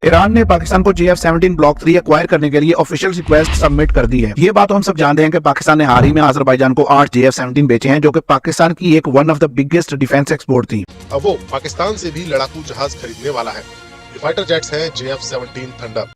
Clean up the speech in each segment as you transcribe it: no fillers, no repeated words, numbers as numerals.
Iran ने पाकिस्तान को JF-17 block 3 acquire करने के लिए ऑफिशियल रिक्वेस्ट सबमिट कर दी है। ये बात हम सब जानते हैं कि पाकिस्तान ने हाल ही में अजरबैजान को 8 JF-17 बेचे हैं, जो कि पाकिस्तान की एक one of the biggest defence export थी। अब वो पाकिस्तान से भी लड़ाकू जहाज खरीदने वाला है। ये फाइटर जेट्स हैं JF-17 थंडर।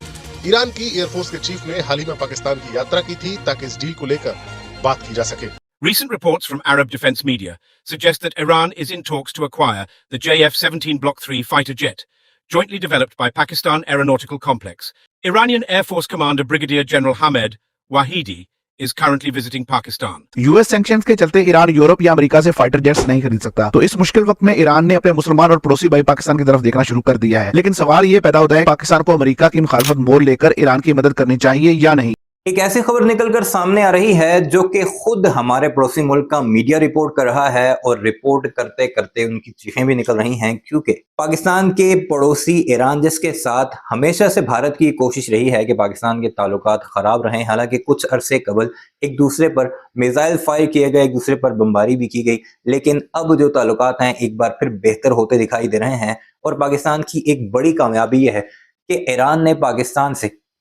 ईरान की एयरफोर्स के चीफ ने हाल ही में पाकिस्तान की यात्रा की थी ताकि इस डील को लेकर बात की जा सके। Recent reports from Arab defense media suggest that Iran is in talks to acquire the JF-17 Block 3 fighter jet, jointly developed by Pakistan Aeronautical Complex. Iranian Air Force Commander Brigadier General Hamed Wahidi is currently visiting Pakistan. US sanctions के चलते Iran Europe या America से fighter jets नहीं खरीद सकता, तो इस मुश्किल वक्त में ईरान ने अपने मुसलमान और पड़ोसी भाई पाकिस्तान की तरफ देखना शुरू कर दिया है। लेकिन सवाल ये पैदा होता है, पाकिस्तान को अमेरिका की मुखालफत मोल लेकर ईरान की मदद करनी चाहिए या नहीं। एक ऐसी खबर निकलकर सामने आ रही है जो कि खुद हमारे पड़ोसी मुल्क का मीडिया रिपोर्ट कर रहा है, और रिपोर्ट करते करते उनकी चीखें भी निकल रही हैं, क्योंकि पाकिस्तान के पड़ोसी ईरान, जिसके साथ हमेशा से भारत की कोशिश रही है कि पाकिस्तान के ताल्लुकात खराब रहें। हालांकि कुछ अरसे कबल एक दूसरे पर मिसाइल फायर किए गए, एक दूसरे पर बमबारी भी की गई, लेकिन अब जो ताल्लुकात हैं एक बार फिर बेहतर होते दिखाई दे रहे हैं। और पाकिस्तान की एक बड़ी कामयाबी यह है कि ईरान ने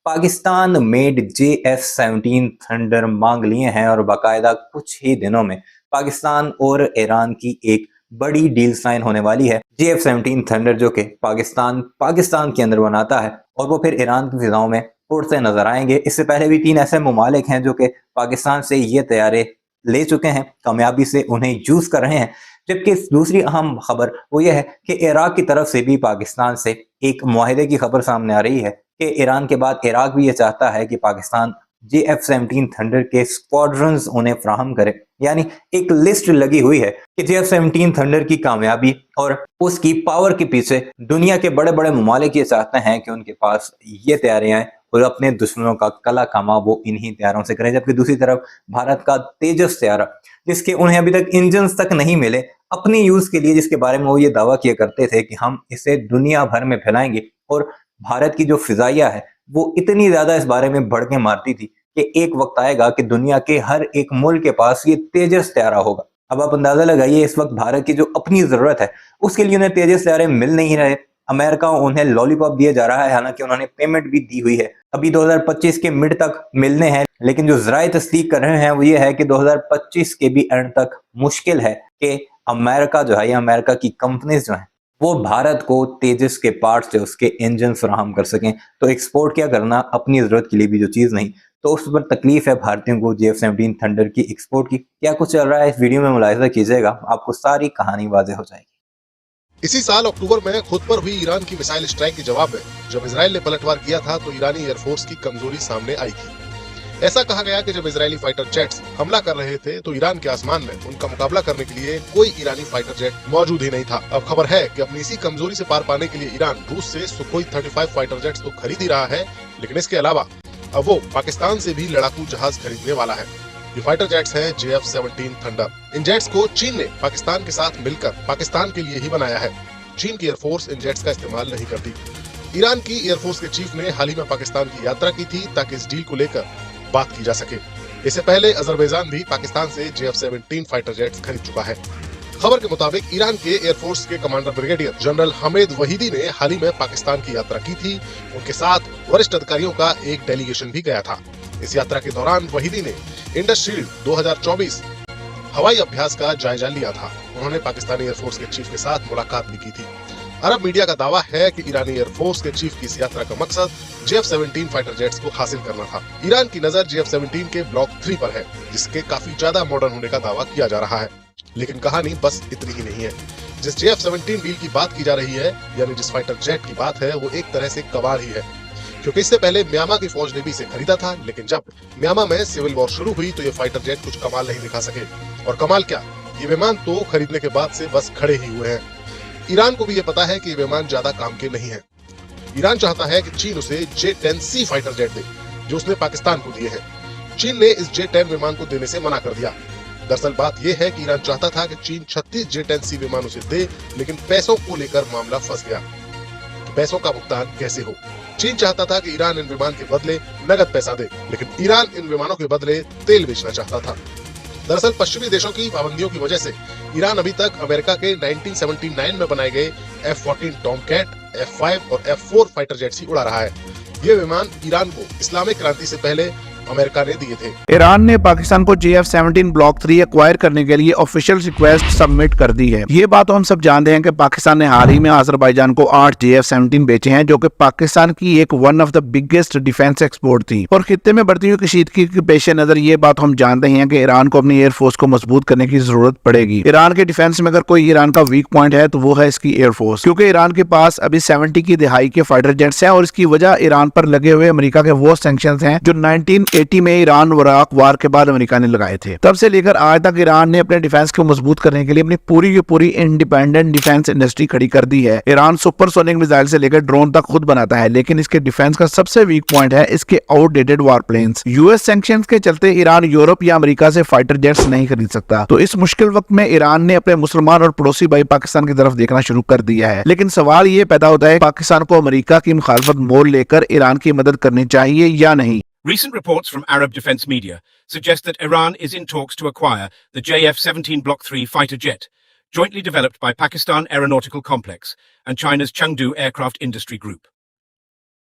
पाकिस्तान मेड JF-17 थंडर मांग लिए हैं, और बाकायदा कुछ ही दिनों में पाकिस्तान और ईरान की एक बड़ी डील साइन होने वाली है। JF-17 थंडर जो कि पाकिस्तान के अंदर बनाता है, और वो फिर ईरान की फिजाओं में उड़ते नजर आएंगे। इससे पहले भी 3 ऐसे ममालिक हैं जो कि पाकिस्तान से ये तैयारे ले चुके हैं, कामयाबी से उन्हें यूज कर रहे हैं। जबकि दूसरी अहम खबर वो ये है कि इराक की तरफ से भी पाकिस्तान से एक मुआहदे की खबर सामने आ रही है कि ईरान के बाद इराक भी ये चाहता है कि पाकिस्तान JF-17 थंडर के स्क्वाड्रन्स उन्हें फ्राहम करे। यानी एक लिस्ट लगी हुई है कि JF-17 थंडर की कामयाबी और उसकी पावर के पीछे दुनिया के बड़े बड़े ममालिक ये चाहते हैं कि उनके पास ये तैयारियां हैं, और अपने दुश्मनों का कला कामा वो इन्हीं तैयारों से करें। जबकि दूसरी तरफ भारत का तेजस तैयारा, जिसके उन्हें अभी तक इंजन तक नहीं मिले अपने यूज के लिए, जिसके बारे में वो ये दावा किया करते थे कि हम इसे दुनिया भर में फैलाएंगे। और भारत की जो फिजाइया है वो इतनी ज्यादा इस बारे में बढ़ के मारती थी कि एक वक्त आएगा कि दुनिया के हर एक मुल्क के पास ये तेजस तैयारा होगा। अब आप अंदाजा लगाइए, इस वक्त भारत की जो अपनी जरूरत है उसके लिए उन्हें तेजस तैयारे मिल नहीं रहे। अमेरिका उन्हें लॉलीपॉप दिया जा रहा है, हालांकि उन्होंने पेमेंट भी दी हुई है। अभी 2025 के मिड तक मिलने हैं, लेकिन जो जराए तस्दीक कर रहे हैं वो ये है कि 2025 के भी एंड तक मुश्किल है कि अमेरिका जो है या अमेरिका की कंपनीज जो हैं वो भारत को तेजस के पार्ट्स से उसके इंजन फराहम कर सकें। तो एक्सपोर्ट क्या करना अपनी जरूरत के लिए भी जो चीज नहीं, तो उस पर तकलीफ है भारतीयों को JF-17 थंडर की एक्सपोर्ट की। क्या कुछ चल रहा है इस वीडियो में मुलाहिजा कीजिएगा, आपको सारी कहानी वाज़ेह हो जाएगी। इसी साल अक्टूबर में खुद पर हुई ईरान की मिसाइल स्ट्राइक के जवाब में जब इजराइल ने पलटवार किया था, तो ईरानी एयरफोर्स की कमजोरी सामने आई थी। ऐसा कहा गया कि जब इजरायली फाइटर जेट्स हमला कर रहे थे तो ईरान के आसमान में उनका मुकाबला करने के लिए कोई ईरानी फाइटर जेट मौजूद ही नहीं था। अब खबर है कि अपनी इसी कमजोरी से पार पाने के लिए ईरान रूस से सुखोई 35 फाइटर जेट्स तो खरीद ही रहा है, लेकिन इसके अलावा अब वो पाकिस्तान से भी लड़ाकू जहाज खरीदने वाला है। ये फाइटर जेट्स हैं JF-17 थंडर। इन जेट्स को चीन ने पाकिस्तान के साथ मिलकर पाकिस्तान के लिए ही बनाया है। चीन की एयरफोर्स इन जेट्स का इस्तेमाल नहीं करती। ईरान की एयरफोर्स के चीफ ने हाल ही में पाकिस्तान की यात्रा की थी ताकि इस डील को लेकर बात की जा सके। इससे पहले अजरबैजान भी पाकिस्तान से JF-17 फाइटर जेट्स खरीद चुका है। खबर के मुताबिक ईरान के एयरफोर्स के कमांडर ब्रिगेडियर जनरल हमेद वहीदी ने हाल ही में पाकिस्तान की यात्रा की थी। उनके साथ वरिष्ठ अधिकारियों का एक डेलीगेशन भी गया था। इस यात्रा के दौरान वहीदी ने इंडस शील्ड 2024 हवाई अभ्यास का जायजा लिया था। उन्होंने पाकिस्तानी एयरफोर्स के चीफ के साथ मुलाकात भी की थी। अरब मीडिया का दावा है कि ईरानी एयरफोर्स के चीफ की इस यात्रा का मकसद JF-17 फाइटर जेट्स को हासिल करना था। ईरान की नजर JF-17 के ब्लॉक 3 पर है, जिसके काफी ज्यादा मॉडर्न होने का दावा किया जा रहा है। लेकिन कहानी बस इतनी ही नहीं है। जिस JF-17 डील की बात की जा रही है, यानी जिस फाइटर जेट की बात है, वो एक तरह से कबाड़ ही है। क्योंकि इससे पहले म्यांमार की फौज ने भी इसे खरीदा था, लेकिन जब म्यांमार में सिविल वॉर शुरू हुई तो ये फाइटर जेट कुछ कमाल नहीं दिखा सके। और कमाल क्या, ये विमान तो खरीदने के बाद से बस खड़े ही हुए हैं। ईरान को भी ये पता है कि ये विमान ज्यादा काम के नहीं है। ईरान चाहता है कि चीन उसे J-10C फाइटर जेट दे, जो उसने पाकिस्तान को दिए हैं। चीन ने इस J-10 विमान को देने से मना कर दिया। दरअसल बात यह है कि ईरान चाहता था कि चीन 36 J-10C विमान उसे दे, लेकिन पैसों को लेकर मामला फंस गया। तो पैसों का भुगतान कैसे हो? चीन चाहता था कि ईरान इन विमान के बदले नगद पैसा दे, लेकिन ईरान इन विमानों के बदले तेल बेचना चाहता था। दरअसल पश्चिमी देशों की पाबंदियों की वजह से ईरान अभी तक अमेरिका के 1979 में बनाए गए F-14 टॉमकैट F5 और F4 फाइटर जेट्स ही उड़ा रहा है। ये विमान ईरान को इस्लामिक क्रांति से पहले अमेरिका ने दिए थे। ईरान ने पाकिस्तान को JF-17 ब्लॉक 3 एक्वायर करने के लिए ऑफिशियल रिक्वेस्ट सबमिट कर दी है। ये बात हम सब जानते हैं कि पाकिस्तान ने हाल ही में अजरबैजान को 8 JF-17 बेचे हैं, जो कि पाकिस्तान की एक one of the biggest defence export थी। और खित्ते में बढ़ती हुई कशीदगी के पेश नजर ये बात हम जानते हैं कि ईरान को अपनी एयरफोर्स को मजबूत करने की जरूरत पड़ेगी। ईरान के डिफेंस में अगर कोई ईरान का वीक पॉइंट है तो वो है इसकी एयरफोर्स, क्योंकि ईरान के पास अभी 70 की दिहाई के फाइटर जेट्स हैं और इसकी वजह ईरान पर लगे हुए अमेरिका के वो सैंक्शंस हैं जो 1980 में ईरान इराक वार के बाद अमेरिका ने लगाए थे। तब से लेकर आज तक ईरान ने अपने डिफेंस को मजबूत करने के लिए अपनी पूरी की पूरी इंडिपेंडेंट डिफेंस इंडस्ट्री खड़ी कर दी है। ईरान सुपरसोनिक मिसाइल से लेकर ड्रोन तक खुद बनाता है, लेकिन इसके डिफेंस का सबसे वीक पॉइंट है इसके आउटडेटेड वार प्लेन्स। यूएस सैंक्शंस के चलते ईरान यूरोप या अमेरिका से फाइटर जेट्स नहीं खरीद सकता। तो इस मुश्किल वक्त में ईरान ने अपने मुसलमान और पड़ोसी भाई पाकिस्तान की तरफ देखना शुरू कर दिया है। लेकिन सवाल ये पैदा होता है पाकिस्तान को अमेरिका की मुखालफत मोल लेकर ईरान की मदद करनी चाहिए या नहीं। Recent reports from Arab defense media suggest that Iran is in talks to acquire the JF-17 Block 3 fighter jet, jointly developed by Pakistan Aeronautical Complex and China's Chengdu Aircraft Industry Group.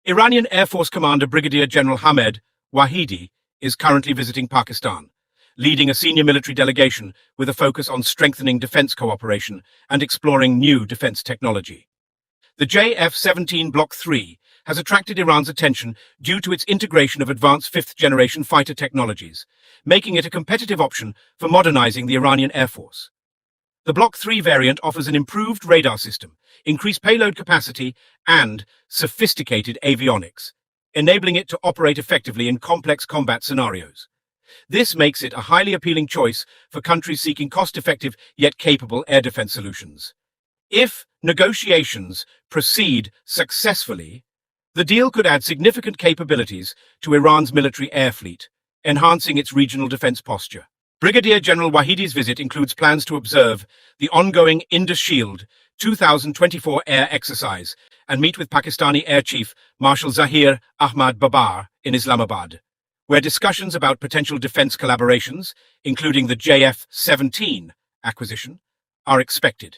Iranian Air Force Commander Brigadier General Hamed Wahidi is currently visiting Pakistan, leading a senior military delegation with a focus on strengthening defense cooperation and exploring new defense technology. The JF-17 Block 3 has attracted Iran's attention due to its integration of advanced fifth-generation fighter technologies, making it a competitive option for modernizing the Iranian Air Force. The Block 3 variant offers an improved radar system, increased payload capacity, and sophisticated avionics, enabling it to operate effectively in complex combat scenarios. This makes it a highly appealing choice for countries seeking cost-effective yet capable air defense solutions. If negotiations proceed successfully, the deal could add significant capabilities to Iran's military air fleet, enhancing its regional defense posture. Brigadier General Wahidi's visit includes plans to observe the ongoing Indus Shield 2024 air exercise and meet with Pakistani Air Chief Marshal Zahir Ahmad Babar in Islamabad, where discussions about potential defense collaborations, including the JF-17 acquisition, are expected.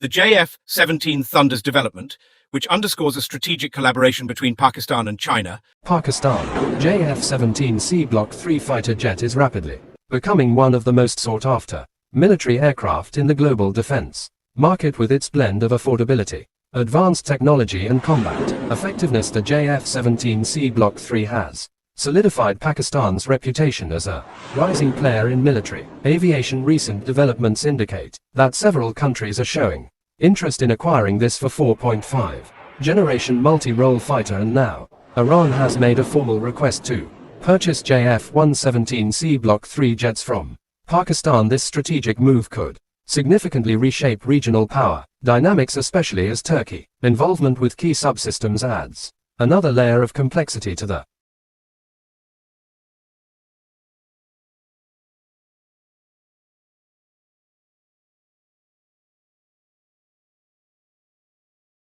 The JF-17 Thunder's development, which underscores a strategic collaboration between Pakistan and China. Pakistan, JF-17C Block 3 fighter jet is rapidly becoming one of the most sought-after military aircraft in the global defense market with its blend of affordability, advanced technology and combat effectiveness. The JF-17C Block 3 has solidified Pakistan's reputation as a rising player in military aviation. Recent developments indicate that several countries are showing interest in acquiring this for 4.5 generation multi-role fighter, and now Iran has made a formal request to purchase JF-117C Block 3 jets from Pakistan. This strategic move could significantly reshape regional power dynamics, especially as Turkey involvement with key subsystems adds another layer of complexity to the